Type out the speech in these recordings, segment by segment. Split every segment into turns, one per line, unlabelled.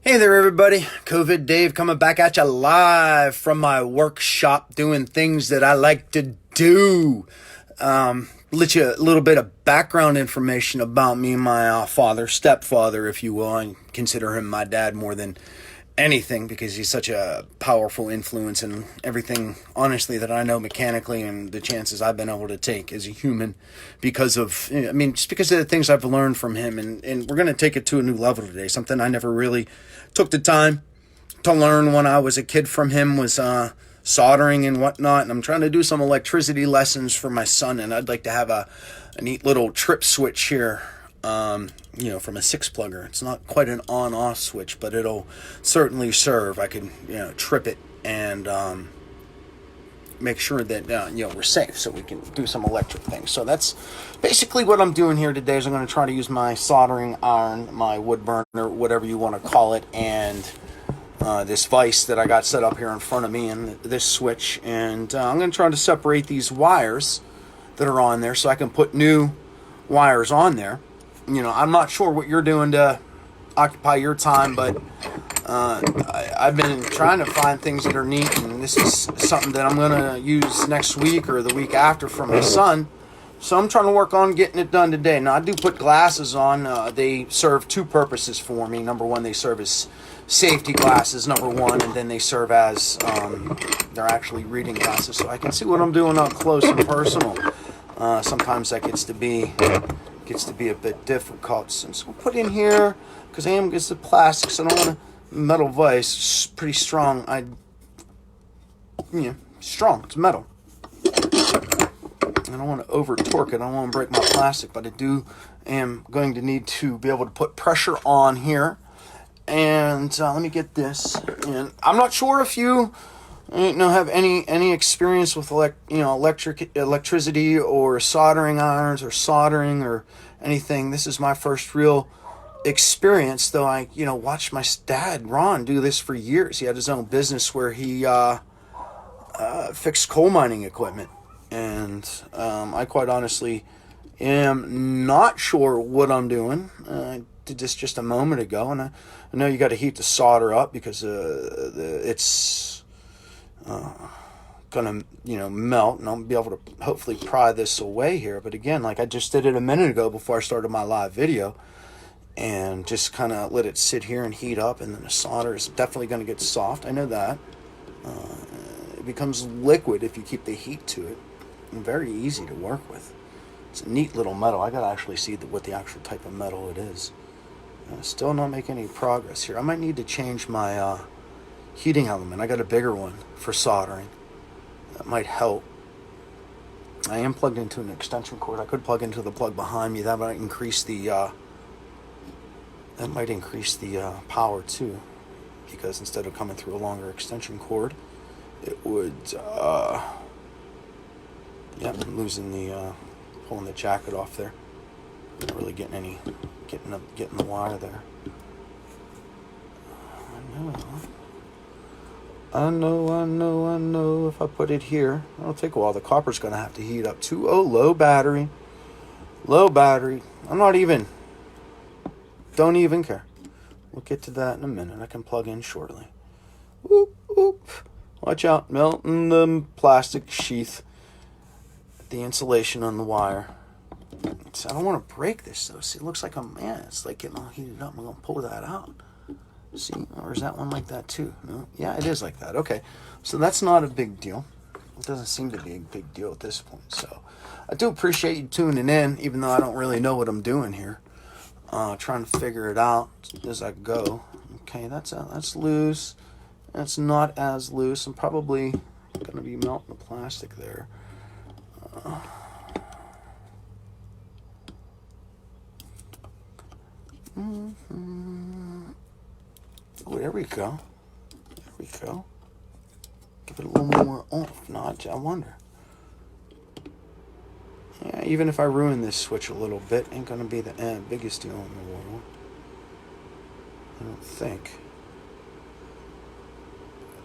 Hey there, everybody. COVID Dave coming back at you live from my workshop doing things that I like to do. Let you a little bit of background information about me and my stepfather, if you will. I consider him my dad more than anything because he's such a powerful influence in everything, honestly, that I know mechanically and the chances I've been able to take as a human because of, just because of the things I've learned from him. And we're going to take it to a new level today. Something I never really took the time to learn when I was a kid from him was soldering and whatnot. And I'm trying to do some electricity lessons for my son, and I'd like to have a neat little trip switch here. From a 6-plugger. It's not quite an on-off switch, but it'll certainly serve. I can, trip it and make sure that, we're safe so we can do some electric things. So that's basically what I'm doing here today is I'm going to try to use my soldering iron, my wood burner, whatever you want to call it, and this vise that I got set up here in front of me and this switch. And I'm going to try to separate these wires that are on there so I can put new wires on there. I'm not sure what you're doing to occupy your time, but I've been trying to find things that are neat, and this is something that I'm going to use next week or the week after for my son. So I'm trying to work on getting it done today. Now, I do put glasses on. They serve two purposes for me. Number one, they serve as safety glasses, number one, and then they serve as, they're actually reading glasses, so I can see what I'm doing up close and personal. Sometimes that gets to be a bit difficult. So we'll put in here, because I am against the plastic, so I don't want a metal vise. It's pretty strong. Strong. It's metal. I don't want to over torque it. I don't want to break my plastic, but I am going to need to be able to put pressure on here. And let me get this. And I'm not sure if you have any experience with electricity or soldering irons or soldering or anything. This is my first real experience, though I watched my dad Ron do this for years. He had his own business where he fixed coal mining equipment, and I quite honestly am not sure what I'm doing. I did this just a moment ago, and I know you got to heat the solder up because it's gonna melt, and I'll be able to hopefully pry this away here. But again, like I just did it a minute ago before I started my live video, and just kind of let it sit here and heat up, and then the solder is definitely going to get soft. I know that. It becomes liquid if you keep the heat to it, and very easy to work with. It's a neat little metal. I gotta actually see what the actual type of metal it is. Still not making any progress here. I might need to change my heating element. I got a bigger one for soldering. That might help. I am plugged into an extension cord. I could plug into the plug behind me. That might increase the power too, because instead of coming through a longer extension cord, it would I'm losing the pulling the jacket off there. Not really getting the wire there. I know. If I put it here, it'll take a while. The copper's going to have to heat up too. Oh, low battery. Don't even care. We'll get to that in a minute. I can plug in shortly. Oop. Watch out, melting the plastic sheath. The insulation on the wire. So I don't want to break this though. See, it looks like it's like getting all heated up. I'm going to pull that out. See, or is that one like that too? No? Yeah, it is like that. Okay, so that's not a big deal. It doesn't seem to be a big deal at this point. So I do appreciate you tuning in, even though I don't really know what I'm doing here. Trying to figure it out as I go. Okay, that's loose. That's not as loose. I'm probably going to be melting the plastic there. Oh, there we go. Give it a little more oomph. Notch, I wonder. Yeah, even if I ruin this switch a little bit, ain't gonna be the biggest deal in the world. I don't think.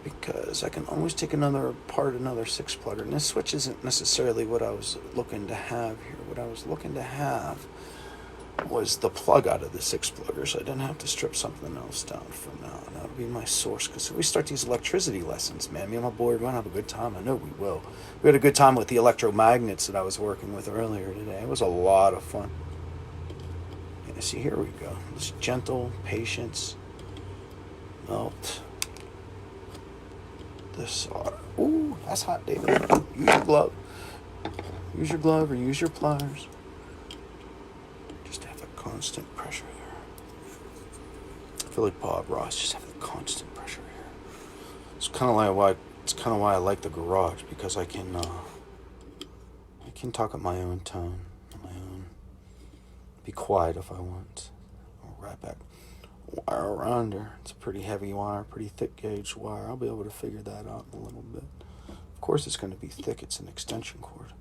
Because I can always take another 6-plugger. And this switch isn't necessarily what I was looking to have here. What I was looking to have was the plug out of the 6-plugger, so I didn't have to strip something else down for now. And that'll be my source, because if we start these electricity lessons, man, me and my boy are going to have a good time. I know we will. We had a good time with the electromagnets that I was working with earlier today. It was a lot of fun. Yeah, see, here we go. Just gentle patience. Melt the solder. Ooh, that's hot, David. Use your glove. Use your glove or use your pliers. Just have a constant pressure there. I feel like Bob Ross. Just have a constant pressure here. It's kind of why I like the garage, because I can talk at my own tone, my own. Be quiet if I want. I'll right back. Wire around her. It's a pretty heavy wire, pretty thick gauge wire. I'll be able to figure that out in a little bit. Of course, it's going to be thick. It's an extension cord.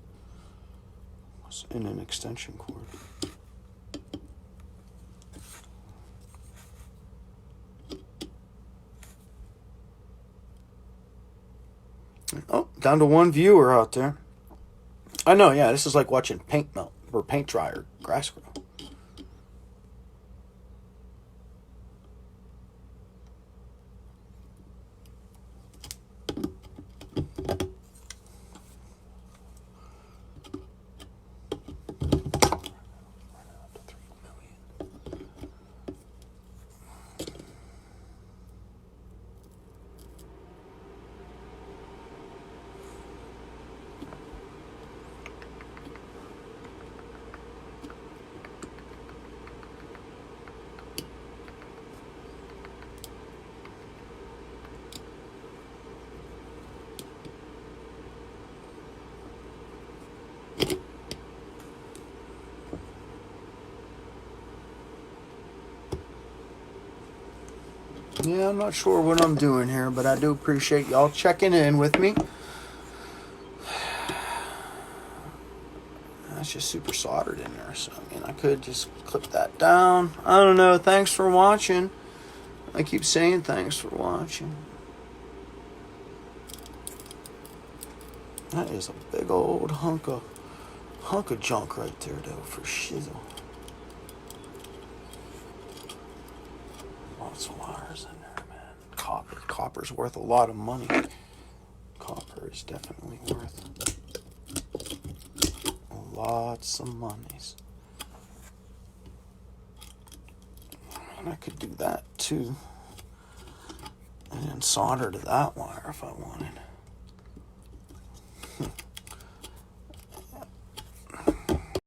It's in an extension cord. Oh, down to one viewer out there. I know, yeah, this is like watching paint melt or paint dry or grass grow. Yeah, I'm not sure what I'm doing here, but I do appreciate y'all checking in with me. That's just super soldered in there, so I mean, I could just clip that down. I don't know. Thanks for watching. I keep saying thanks for watching. That is a big old hunk of junk right there, though, for shizzle. Lots of wires in there, man. Copper's worth a lot of money. Copper is definitely worth lots of monies. And I could do that too. And solder to that wire if I wanted.